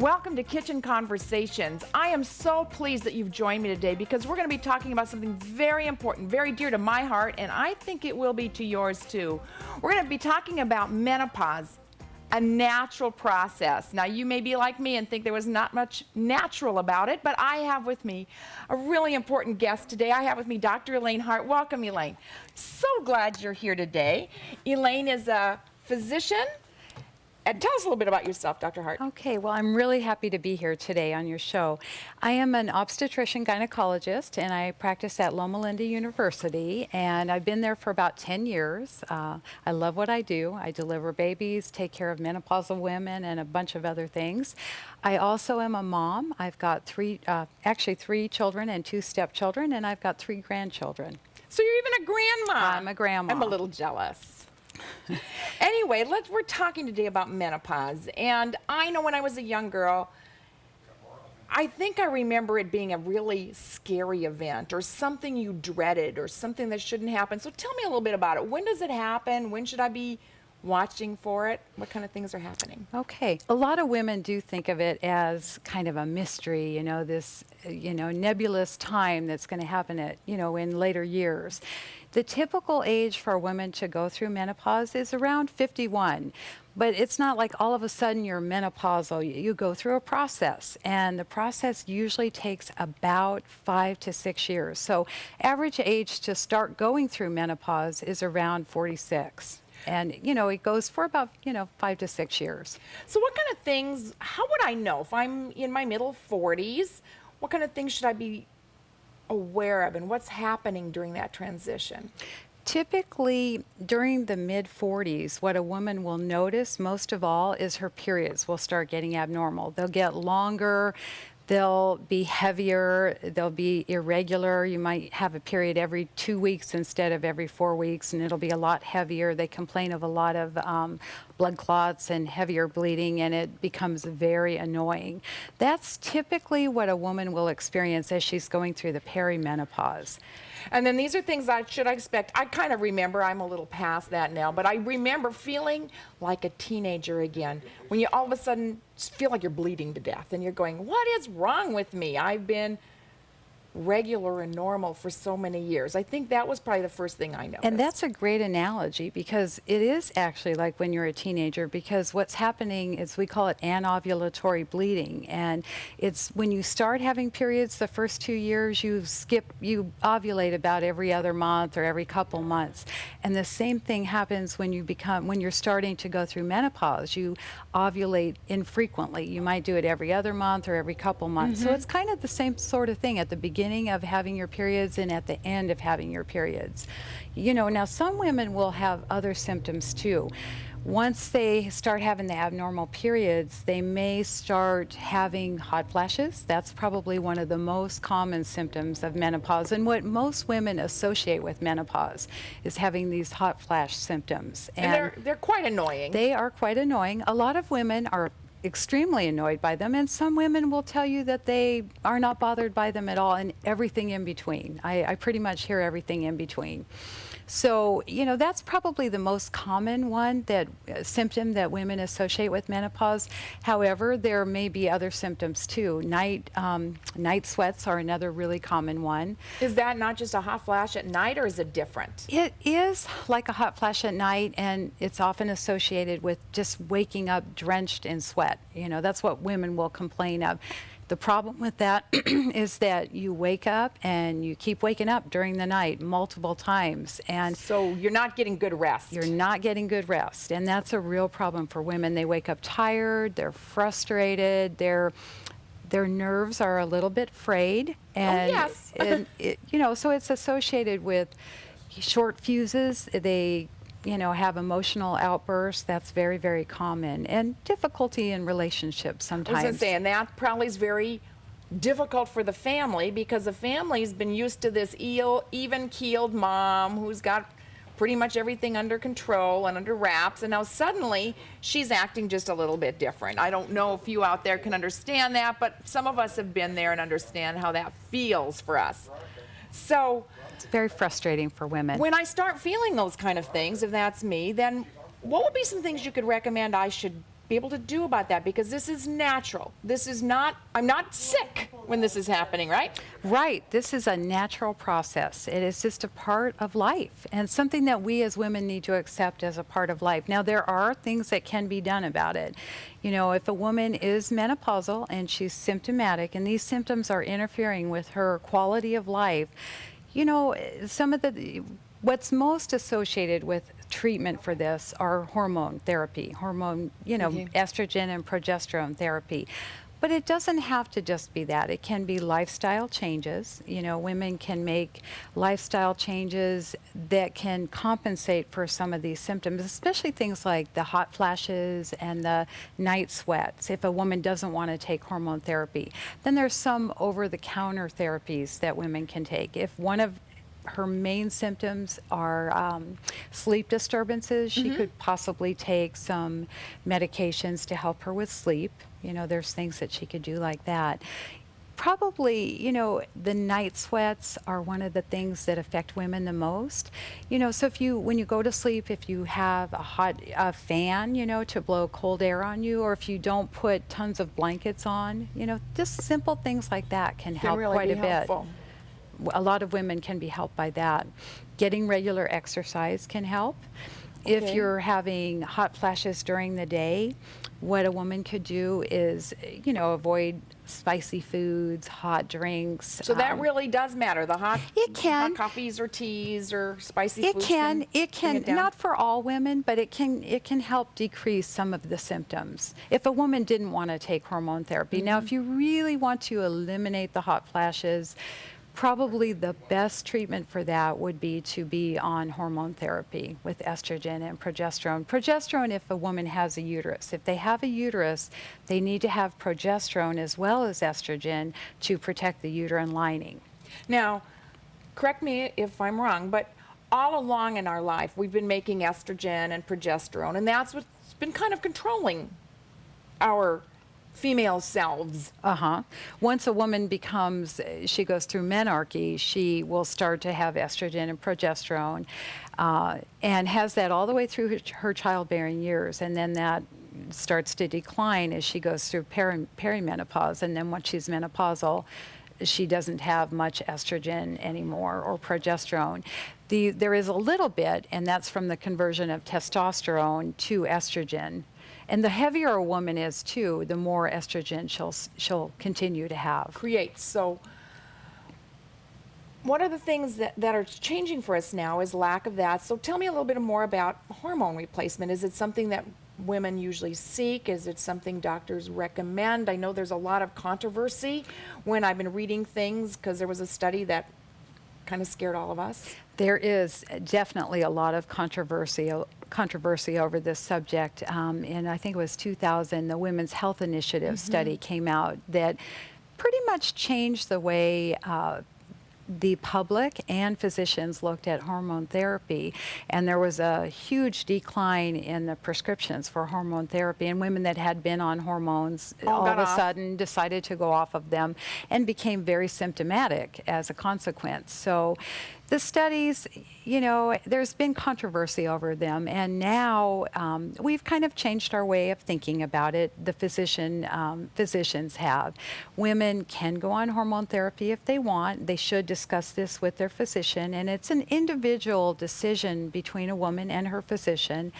Welcome to Kitchen Conversations. I am so pleased that you've joined me today because we're going to be talking about something very important, very dear to my heart, and I think it will be to yours too. We're going to be talking about menopause, a natural process. Now, you may be like me and think there was not much natural about it, but I have with me a really important guest today. I have with me Dr. Elaine Hart. Welcome, Elaine. So glad you're here today. Elaine is a physician. And tell us a little bit about yourself, Dr. Hart. Okay, well, I'm really happy to be here today on your show. I am an obstetrician gynecologist, and I practice at Loma Linda University, and I've been there for about 10 years. I love what I do. I deliver babies, take care of menopausal women, and a bunch of other things. I also am a mom. I've got three children and 2 stepchildren, and I've got 3 grandchildren. So you're even a grandma. I'm a grandma. I'm a little jealous. Anyway, we're talking today about menopause, and I know when I was a young girl, I think I remember it being a really scary event or something you dreaded or something that shouldn't happen. So tell me a little bit about it. When does it happen? When should I be watching for it? What kind of things are happening? Okay. A lot of women do think of it as kind of a mystery, this, nebulous time that's going to happen in later years. The typical age for a woman to go through menopause is around 51. But it's not like all of a sudden you're menopausal. You go through a process, and the process usually takes about 5 to 6 years. So average age to start going through menopause is around 46. And, it goes for about, 5 to 6 years. So what kind of things, how would I know if I'm in my middle 40s, what kind of things should I be aware of and what's happening during that transition? Typically, during the mid-40s, what a woman will notice most of all is her periods will start getting abnormal. They'll get longer. They'll be heavier, they'll be irregular. You might have a period every 2 weeks instead of every 4 weeks, and it'll be a lot heavier. They complain of a lot of blood clots and heavier bleeding, and it becomes very annoying. That's typically what a woman will experience as she's going through the perimenopause. And then these are things I expect. I kind of remember, I'm a little past that now, but I remember feeling like a teenager again. When you all of a sudden feel like you're bleeding to death and you're going, what is wrong with me? I've been regular and normal for so many years. I think that was probably the first thing I noticed. And that's a great analogy because it is actually like when you're a teenager, because what's happening is we call it anovulatory bleeding, and it's when you start having periods the first 2 years, you ovulate about every other month or every couple months. And the same thing happens when you're starting to go through menopause. You ovulate infrequently. You might do it every other month or every couple months. So it's kind of the same sort of thing at the beginning of having your periods and at the end of having your periods. Now some women will have other symptoms too. Once they start having the abnormal periods, they may start having hot flashes. That's probably one of the most common symptoms of menopause, and what most women associate with menopause is having these hot flash symptoms. And they're quite annoying. They are quite annoying. A lot of women are extremely annoyed by them, and some women will tell you that they are not bothered by them at all, and everything in between. I pretty much hear everything in between. So, that's probably the most common symptom that women associate with menopause. However, there may be other symptoms too. Night sweats are another really common one. Is that not just a hot flash at night, or is it different? It is like a hot flash at night, and it's often associated with just waking up drenched in sweat. That's what women will complain of. The problem with that is that you wake up and you keep waking up during the night multiple times. And so you're not getting good rest. You're not getting good rest. And that's a real problem for women. They wake up tired, they're frustrated, their nerves are a little bit frayed. And so it's associated with short fuses. They have emotional outbursts. That's very, very common. And difficulty in relationships sometimes. I was going to say, and that probably is very difficult for the family because the family's been used to this even-keeled mom who's got pretty much everything under control and under wraps, and now suddenly she's acting just a little bit different. I don't know if you out there can understand that, but some of us have been there and understand how that feels for us. So it's very frustrating for women. When I start feeling those kind of things, if that's me, then what would be some things you could recommend I should be able to do about that? Because this is natural. This is not, I'm not sick when this is happening, right? Right. This is a natural process. It is just a part of life and something that we as women need to accept as a part of life. Now, there are things that can be done about it. You know, if a woman is menopausal and she's symptomatic and these symptoms are interfering with her quality of life, you know, what's most associated with treatment for this are hormone therapy, estrogen and progesterone therapy. But it doesn't have to just be that. It can be lifestyle changes. You know, women can make lifestyle changes that can compensate for some of these symptoms, especially things like the hot flashes and the night sweats. If a woman doesn't want to take hormone therapy, then there's some over-the-counter therapies that women can take. If one of her main symptoms are sleep disturbances, she could possibly take some medications to help her with sleep. You know, there's things that she could do like that. Probably, you know, the night sweats are one of the things that affect women the most. You know, so when you go to sleep, if you have a fan, you know, to blow cold air on you, or if you don't put tons of blankets on, you know, just simple things like that can help really quite a helpful. bit. A lot of women can be helped by that. Getting regular exercise can help. If Okay. you're having hot flashes during the day, what a woman could do is, you know, avoid spicy foods, hot drinks. So that really does matter. The hot, It can. hot coffees or teas or spicy It foods. can, bring it down? not for all women, but it can help decrease some of the symptoms. If a woman didn't want to take hormone therapy. Now, if you really want to eliminate the hot flashes, probably the best treatment for that would be to be on hormone therapy with estrogen and progesterone. Progesterone if a woman has a uterus. If they have a uterus, they need to have progesterone as well as estrogen to protect the uterine lining. Now, correct me if I'm wrong, but all along in our life, we've been making estrogen and progesterone, and that's what's been kind of controlling our female selves. Once a woman she goes through menarche, she will start to have estrogen and progesterone, and has that all the way through her childbearing years, and then that starts to decline as she goes through perimenopause, and then once she's menopausal, she doesn't have much estrogen anymore or progesterone. There is a little bit, and that's from the conversion of testosterone to estrogen. And the heavier a woman is too, the more estrogen she'll continue to have. Creates. So one of the things that are changing for us now is lack of that. So tell me a little bit more about hormone replacement. Is it something that women usually seek? Is it something doctors recommend? I know there's a lot of controversy when I've been reading things, because there was a study that kind of scared all of us. There is definitely a lot of controversy over this subject. And I think it was 2000, the Women's Health Initiative study came out that pretty much changed the way the public and physicians looked at hormone therapy, and there was a huge decline in the prescriptions for hormone therapy, and women that had been on hormones all of a sudden decided to go off of them and became very symptomatic as a consequence. So the studies, you know, there's been controversy over them, and now we've kind of changed our way of thinking about it. The physicians have. Women can go on hormone therapy if they want. They should discuss this with their physician, and it's an individual decision between a woman and her physician,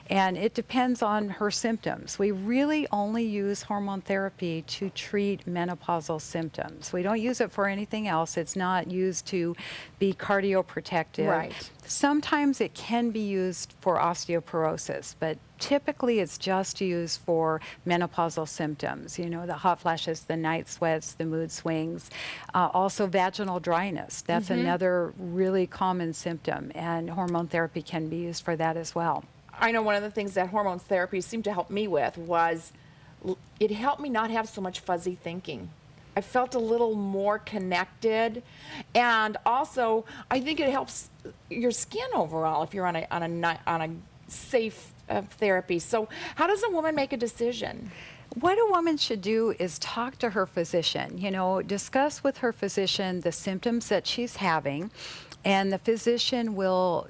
and it depends on her symptoms. We really only use hormone therapy to treat menopausal symptoms. We don't use it for anything else. It's not used to be cardioprotective. Right. Sometimes it can be used for osteoporosis, but typically it's just used for menopausal symptoms, you know, the hot flashes, the night sweats, the mood swings, also vaginal dryness. That's another really common symptom, and hormone therapy can be used for that as well. I know one of the things that hormone therapy seemed to help me with was it helped me not have so much fuzzy thinking. I felt a little more connected, and also I think it helps your skin overall if you're on a safe therapy. So how does a woman make a decision? What a woman should do is talk to her physician, you know, discuss with her physician the symptoms that she's having, and the physician will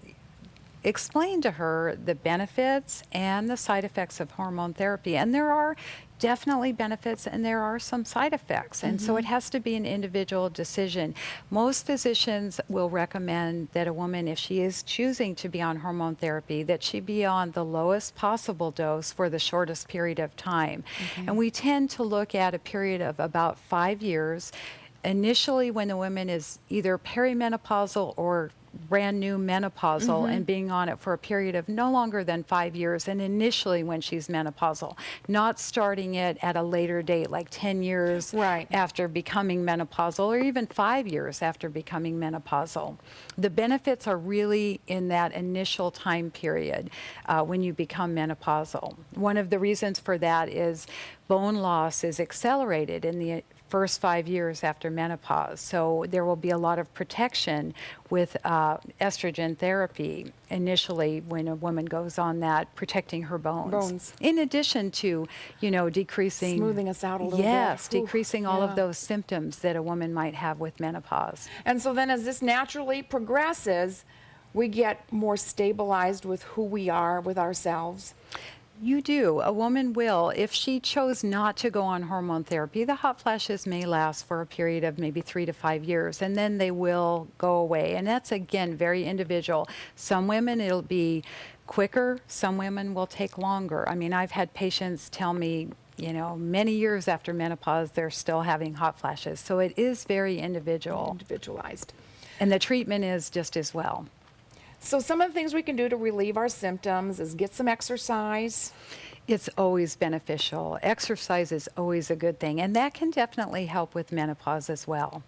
explain to her the benefits and the side effects of hormone therapy. And there are definitely benefits and there are some side effects. And so it has to be an individual decision. Most physicians will recommend that a woman, if she is choosing to be on hormone therapy, that she be on the lowest possible dose for the shortest period of time. And we tend to look at a period of about 5 years. Initially, when the woman is either perimenopausal or brand new menopausal and being on it for a period of no longer than 5 years, and initially when she's menopausal, not starting it at a later date, like 10 years after becoming menopausal, or even 5 years after becoming menopausal. The benefits are really in that initial time period when you become menopausal. One of the reasons for that is bone loss is accelerated in the first 5 years after menopause. So there will be a lot of protection with estrogen therapy initially when a woman goes on that, protecting her bones. In addition to, you know, decreasing... Smoothing us out a little bit. Yes, decreasing all of those symptoms that a woman might have with menopause. And so then as this naturally progresses, we get more stabilized with who we are, with ourselves. You do. A woman will. If she chose not to go on hormone therapy, the hot flashes may last for a period of maybe 3 to 5 years, and then they will go away. And that's, again, very individual. Some women, it'll be quicker. Some women will take longer. I mean, I've had patients tell me, you know, many years after menopause, they're still having hot flashes. So it is very individual. Individualized. And the treatment is just as well. So some of the things we can do to relieve our symptoms is get some exercise. It's always beneficial. Exercise is always a good thing, and that can definitely help with menopause as well.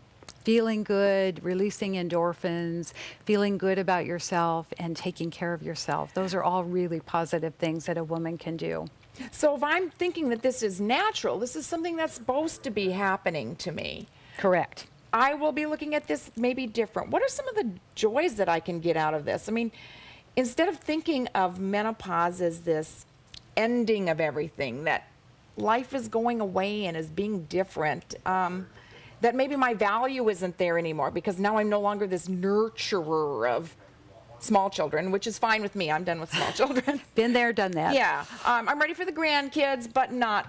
Feeling good, releasing endorphins, feeling good about yourself, and taking care of yourself. Those are all really positive things that a woman can do. So if I'm thinking that this is natural, this is something that's supposed to be happening to me. Correct. I will be looking at this maybe different. What are some of the joys that I can get out of this? I mean, instead of thinking of menopause as this ending of everything, that life is going away and is being different, that maybe my value isn't there anymore because now I'm no longer this nurturer of small children, which is fine with me. I'm done with small children. Been there, done that. Yeah. I'm ready for the grandkids, but not...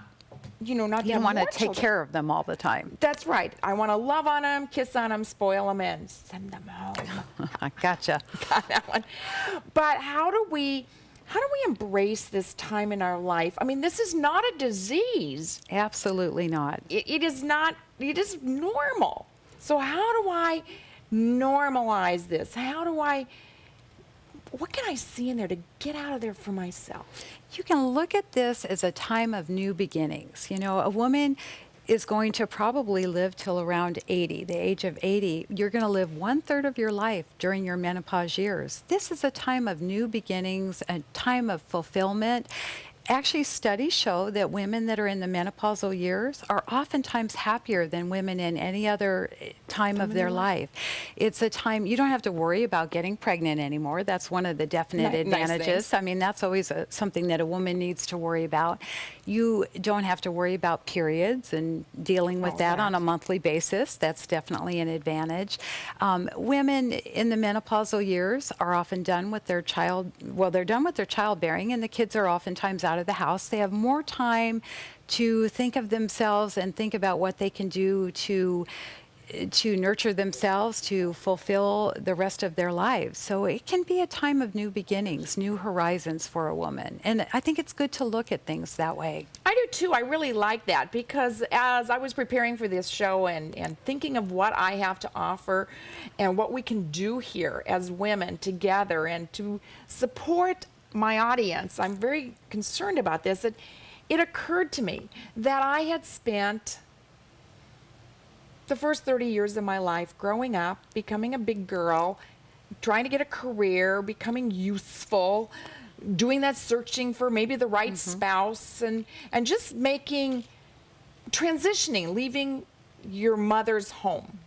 You know, not you don't want to take care of them all the time. That's right. I want to love on them, kiss on them, spoil them, and send them home. I gotcha. Got that one. But how do we embrace this time in our life? I mean, this is not a disease. Absolutely not. It is not. It is normal. So how do I normalize this? What can I see in there to get out of there for myself? You can look at this as a time of new beginnings. You know, a woman is going to probably live till around 80, the age of 80. You're going to live 1/3 of your life during your menopause years. This is a time of new beginnings, a time of fulfillment. Actually, studies show that women that are in the menopausal years are oftentimes happier than women in any other time of their life. It's a time you don't have to worry about getting pregnant anymore. That's one of the definite advantages. Nice. I mean, that's always something that a woman needs to worry about. You don't have to worry about periods and dealing with that on a monthly basis. That's definitely an advantage. Women in the menopausal years are often done with their they're done with their childbearing, and the kids are oftentimes out of the house. They have more time to think of themselves and think about what they can do to nurture themselves, to fulfill the rest of their lives. So it can be a time of new beginnings, new horizons for a woman. And I think it's good to look at things that way. I do too. I really like that because as I was preparing for this show and thinking of what I have to offer and what we can do here as women together and to support my audience, I'm very concerned about this. It occurred to me that I had spent the first 30 years of my life growing up, becoming a big girl, trying to get a career, becoming useful, doing that searching for maybe the right spouse, and just transitioning, leaving your mother's home.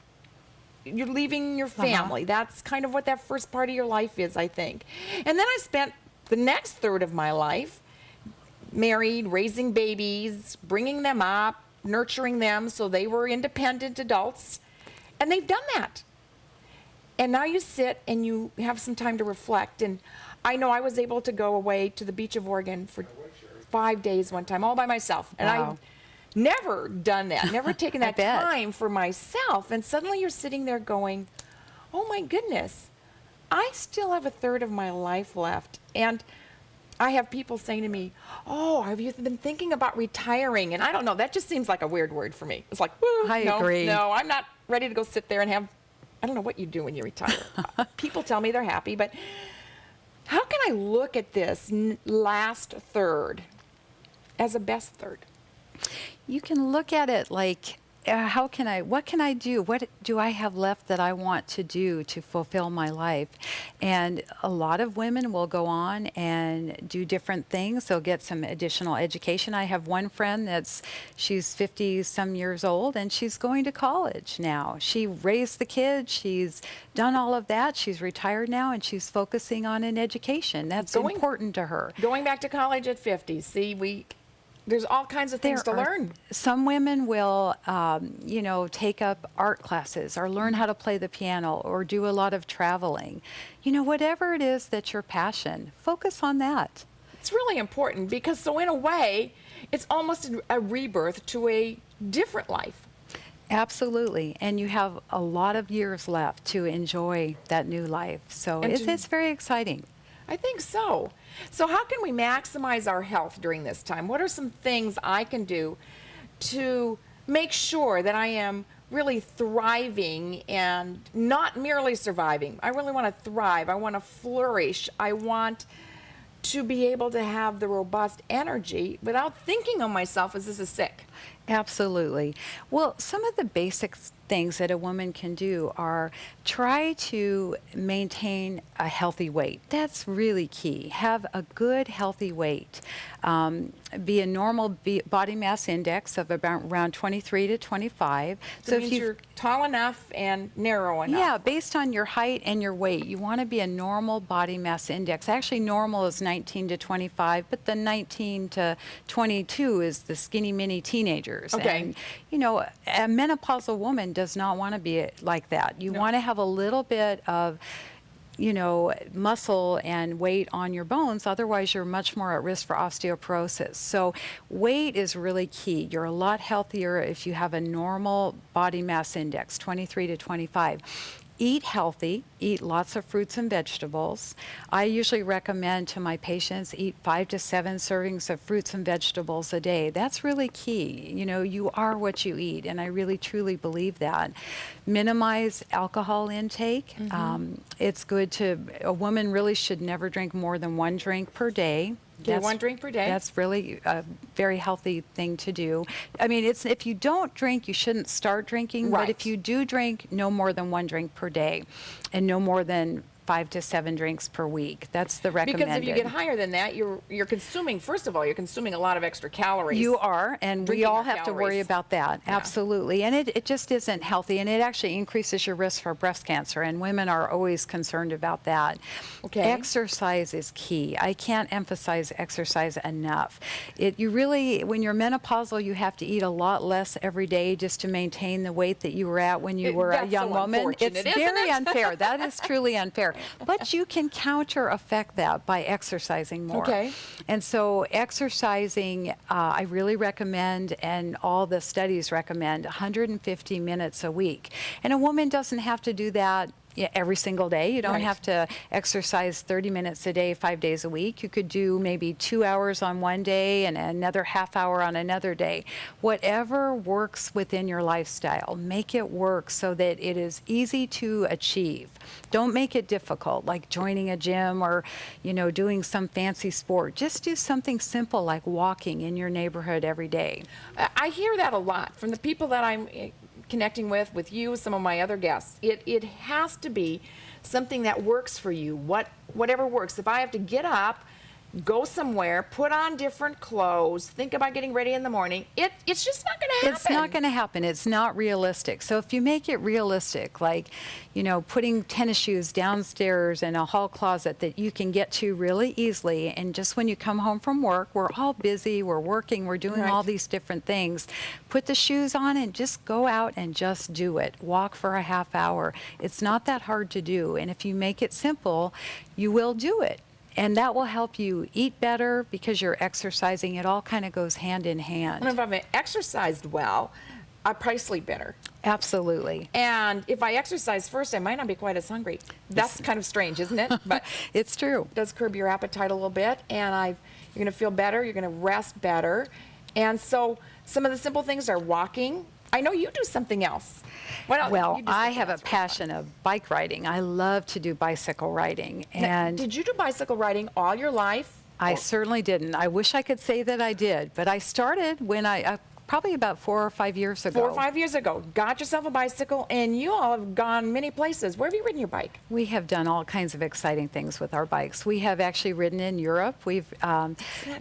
You're leaving your family. That's kind of what that first part of your life is, I think. And then I spent the next third of my life married, raising babies, bringing them up, nurturing them so they were independent adults, and they've done that. And now you sit and you have some time to reflect. And I know I was able to go away to the beach of Oregon for 5 days one time, all by myself. And Wow. I've never done that, never taken I that bet. time for myself. And suddenly you're sitting there going, oh my goodness, I still have a third of my life left. And I have people saying to me, oh, have you been thinking about retiring? And I don't know, that just seems like a weird word for me. It's like, woo, I no, agree. no, I'm not ready to go sit there and have, I don't know what you do when you retire. People tell me they're happy, but how can I look at this last third as a best third? You can look at it like, what can I do? What do I have left that I want to do to fulfill my life? And a lot of women will go on and do different things. They'll get some additional education. I have one friend she's 50 some years old and she's going to college now. She raised the kids. She's done all of that. She's retired now and she's focusing on an education. That's important to her. Going back to college at 50, see, there's all kinds of things to learn. Some women will, take up art classes or learn how to play the piano or do a lot of traveling. Whatever it is that's your passion, focus on that. It's really important because, so in a way, it's almost a rebirth to a different life. Absolutely. And you have a lot of years left to enjoy that new life. So it's very exciting. I think so. So how can we maximize our health during this time? What are some things I can do to make sure that I am really thriving and not merely surviving? I really want to thrive. I want to flourish. I want to be able to have the robust energy without thinking of myself as this is sick. Absolutely. Well, some of the basic things that a woman can do are try to maintain a healthy weight. That's really key. Have a good, healthy weight. Be a normal body mass index of around 23 to 25. So it means you're tall enough and narrow enough. Yeah, based on your height and your weight, you want to be a normal body mass index. Actually, normal is 19 to 25, but the 19 to 22 is the skinny mini teenagers. Okay. And, a menopausal woman does not want to be like that. You want to have a little bit of muscle and weight on your bones. Otherwise, you're much more at risk for osteoporosis. So weight is really key. You're a lot healthier if you have a normal body mass index, 23 to 25. Eat healthy, eat lots of fruits and vegetables. I usually recommend to my patients eat 5 to 7 servings of fruits and vegetables a day. That's really key. You are what you eat, and I really truly believe that. Minimize alcohol intake. It's good a woman really should never drink more than 1 drink per day. Okay, 1 drink per day. That's really a very healthy thing to do. I mean, if you don't drink, you shouldn't start drinking. Right. But if you do drink, no more than 1 drink per day, and no more than 5 to 7 drinks per week. That's the recommended. Because if you get higher than that, you're consuming, first of all, you're consuming a lot of extra calories. You are, and we all have to worry about that. Yeah. Absolutely. And it just isn't healthy, and it actually increases your risk for breast cancer, and women are always concerned about that. Okay. Exercise is key. I can't emphasize exercise enough. When you're menopausal, you have to eat a lot less every day just to maintain the weight that you were at when you were a young woman. It's very unfair. That is truly unfair. But you can counter affect that by exercising more. Okay. And so exercising, I really recommend, and all the studies recommend, 150 minutes a week. And a woman doesn't have to do that every single day. You don't have to exercise 30 minutes a day, 5 days a week. You could do maybe 2 hours on one day and another half hour on another day. Whatever works within your lifestyle, make it work so that it is easy to achieve. Don't make it difficult, like joining a gym or, doing some fancy sport. Just do something simple like walking in your neighborhood every day. I hear that a lot from the people that I'm connecting with you, some of my other guests. It has to be something that works for you, whatever works. If I have to get up, go somewhere, put on different clothes, think about getting ready in the morning, it's just not going to happen. It's not going to happen. It's not realistic. So if you make it realistic, like, you know, putting tennis shoes downstairs in a hall closet that you can get to really easily, and just when you come home from work, we're all busy, we're working, we're doing all these different things. Put the shoes on and just go out and just do it. Walk for a half hour. It's not that hard to do. And if you make it simple, you will do it. And that will help you eat better because you're exercising. It all kind of goes hand in hand. And if I've exercised well, I probably sleep better. Absolutely. And if I exercise first, I might not be quite as hungry. That's kind of strange, isn't it? But it's true. It does curb your appetite a little bit, and you're going to feel better. You're going to rest better. And so some of the simple things are walking. I know you do something else. Well, I have a passion of bike riding. I love to do bicycle riding. And now, did you do bicycle riding all your life? I certainly didn't. I wish I could say that I did, but I started when probably about 4 or 5 years ago. 4 or 5 years ago. Got yourself a bicycle, and you all have gone many places. Where have you ridden your bike? We have done all kinds of exciting things with our bikes. We have actually ridden in Europe. We've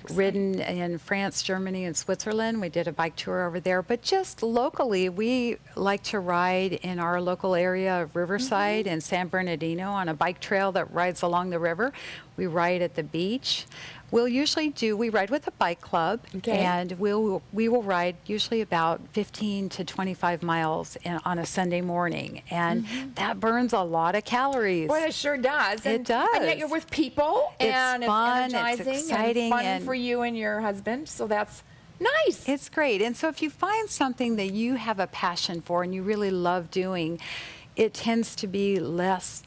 ridden in France, Germany, and Switzerland. We did a bike tour over there. But just locally, we like to ride in our local area of Riverside and San Bernardino on a bike trail that rides along the river. We ride at the beach. We ride with a bike club, and we will ride usually about 15 to 25 miles on a Sunday morning, and that burns a lot of calories. Boy, it sure does. It does. And yet you're with people, and it's fun, it's energizing, it's exciting, and fun for you and your husband, so that's nice. It's great. And so if you find something that you have a passion for and you really love doing, it tends to be less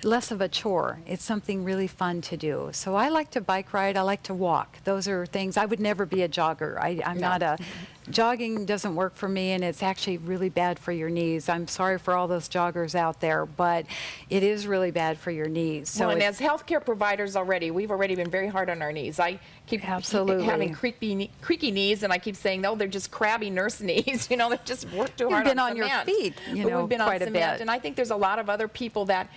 of a chore. It's something really fun to do. So I like to bike ride. I like to walk. Those are things. I would never be a jogger. I'm not a... Jogging doesn't work for me, and it's actually really bad for your knees. I'm sorry for all those joggers out there, but it is really bad for your knees. So well, and as healthcare providers we've already been very hard on our knees. I keep having creaky knees, and I keep saying, no, they're just crabby nurse knees. You know, they just work too hard on cement. You've been on your feet, we've been quite on a cement, bit. and I think there's a lot of other people that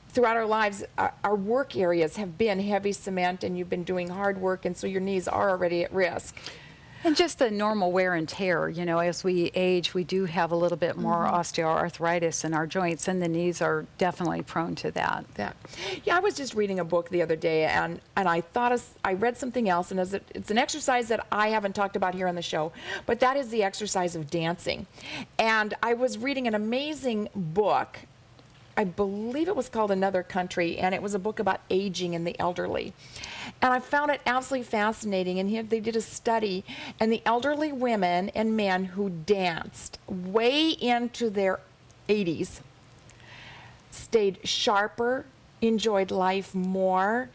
throughout our lives, our work areas have been heavy cement, and you've been doing hard work, and so your knees are already at risk. And just the normal wear and tear, you know, as we age, we do have a little bit more osteoarthritis in our joints, and the knees are definitely prone to that. Yeah, I was just reading a book the other day, and I thought I read something else, and it's an exercise that I haven't talked about here on the show, but that is the exercise of dancing. And I was reading an amazing book. I believe it was called Another Country, and it was a book about aging and the elderly. And I found it absolutely fascinating, and here they did a study, and the elderly women and men who danced way into their 80s stayed sharper, enjoyed life more,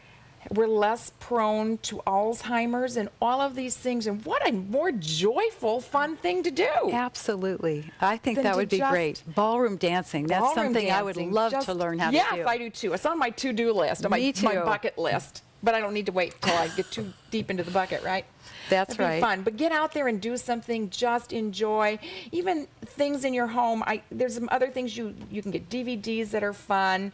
were less prone to Alzheimer's and all of these things. And what a more joyful, fun thing to do. Absolutely. I think that would be great. Ballroom dancing. That's something I would love to learn how to do. Yes, I do too. It's on my to-do list, on my bucket list. But I don't need to wait until I get too deep into the bucket, right? That's right. It'd be fun. But get out there and do something. Just enjoy. Even things in your home. There's some other things you can get DVDs that are fun.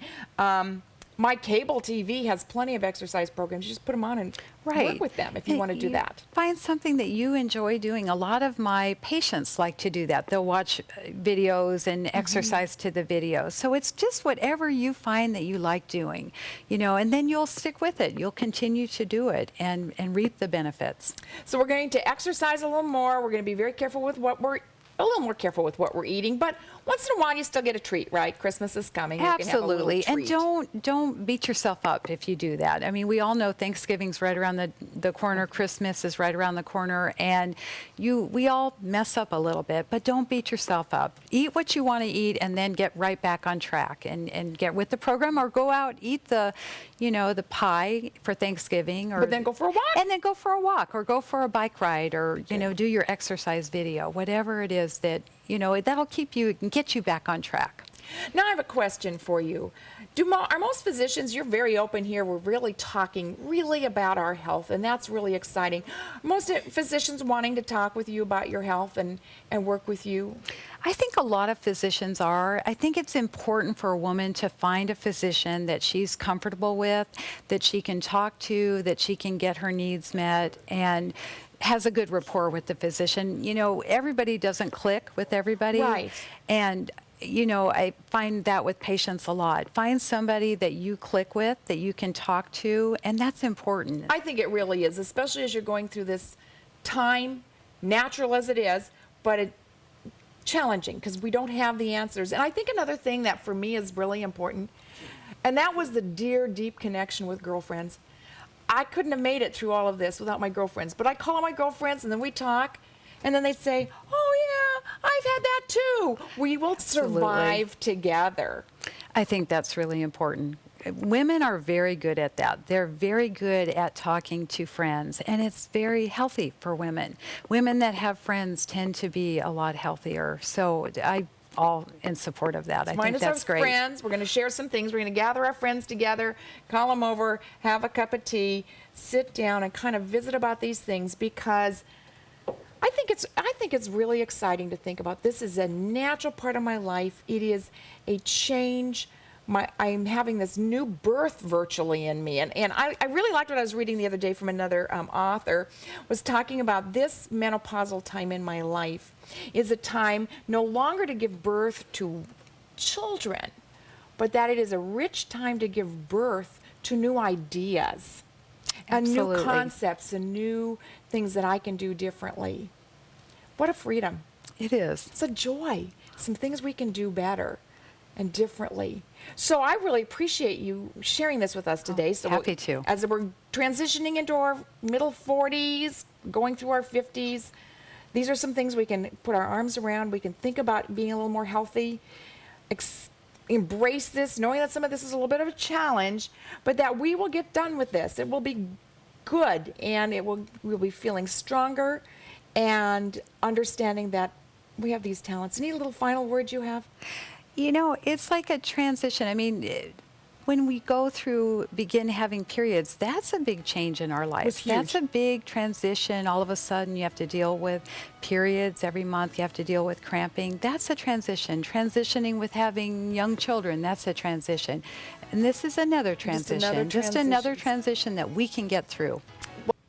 My cable TV has plenty of exercise programs. You just put them on and work with them if you want to do that. Find something that you enjoy doing. A lot of my patients like to do that. They'll watch videos and exercise to the videos. So it's just whatever you find that you like doing, you know, and then you'll stick with it. You'll continue to do it and reap the benefits. So we're going to exercise a little more. We're going to be very careful with a little more careful with what we're eating, but once in a while you still get a treat, right? Christmas is coming. Absolutely. You can have a little treat. And don't beat yourself up if you do that. I mean, we all know Thanksgiving's right around the corner, Christmas is right around the corner, and we all mess up a little bit, but don't beat yourself up. Eat what you want to eat and then get right back on track and get with the program, or go out, eat the pie for Thanksgiving, but then go for a walk. And then go for a walk, or go for a bike ride, or do your exercise video, whatever it is that that'll keep you and get you back on track. Now I have a question for you. Are most physicians, you're very open here, we're really talking really about our health, and that's really exciting. Most physicians wanting to talk with you about your health and work with you? I think a lot of physicians are. I think it's important for a woman to find a physician that she's comfortable with, that she can talk to, that she can get her needs met, and has a good rapport with the physician. You know, everybody doesn't click with everybody. Right. And you know, I find that with patients a lot. Find somebody that you click with, that you can talk to, and that's important. I think it really is, especially as you're going through this time, natural as it is, but challenging because we don't have the answers. And I think another thing that for me is really important, and that was the deep connection with girlfriends. I couldn't have made it through all of this without my girlfriends, but I call my girlfriends and then we talk, and then they say, oh yeah, I've had that too. We will survive together. I think that's really important. Women are very good at that. They're very good at talking to friends, and it's very healthy for women. Women that have friends tend to be a lot healthier. So I'm all in support of that. I think that's great. Friends, we're going to share some things. We're going to gather our friends together, call them over, have a cup of tea, sit down, and kind of visit about these things, because I think it's really exciting to think about. This is a natural part of my life. It is a change. I'm having this new birth virtually in me. And I really liked what I was reading the other day from another author, was talking about this menopausal time in my life is a time no longer to give birth to children, but that it is a rich time to give birth to new ideas and new concepts and new things that I can do differently. What a freedom. It is. It's a joy. Some things we can do better and differently. So I really appreciate you sharing this with us today. So happy to. As we're transitioning into our middle 40s, going through our 50s, these are some things we can put our arms around. We can think about being a little more healthy, embrace this, knowing that some of this is a little bit of a challenge, but that we will get done with this. It will be good, and we'll be feeling stronger and understanding that we have these talents. Any little final words you have? You know, it's like a transition. I mean, when we begin having periods, that's a big change in our life. That's a big transition. All of a sudden, you have to deal with periods every month. You have to deal with cramping. That's a transition. Transitioning with having young children, that's a transition. And this is another transition. Just another transition that we can get through.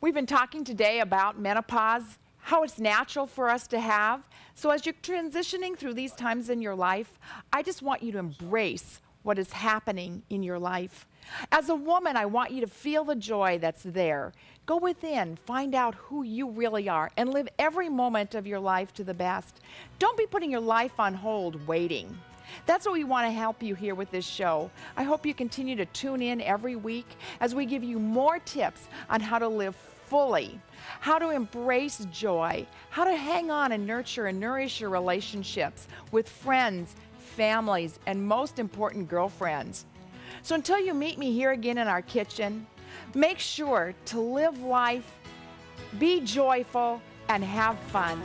We've been talking today about menopause, how it's natural for us to have. So as you're transitioning through these times in your life, I just want you to embrace what is happening in your life. As a woman, I want you to feel the joy that's there. Go within, find out who you really are, and live every moment of your life to the best. Don't be putting your life on hold waiting. That's what we want to help you here with this show. I hope you continue to tune in every week as we give you more tips on how to live fully, how to embrace joy, how to hang on and nurture and nourish your relationships with friends, families, and most important, girlfriends. So until you meet me here again in our kitchen, make sure to live life, be joyful, and have fun.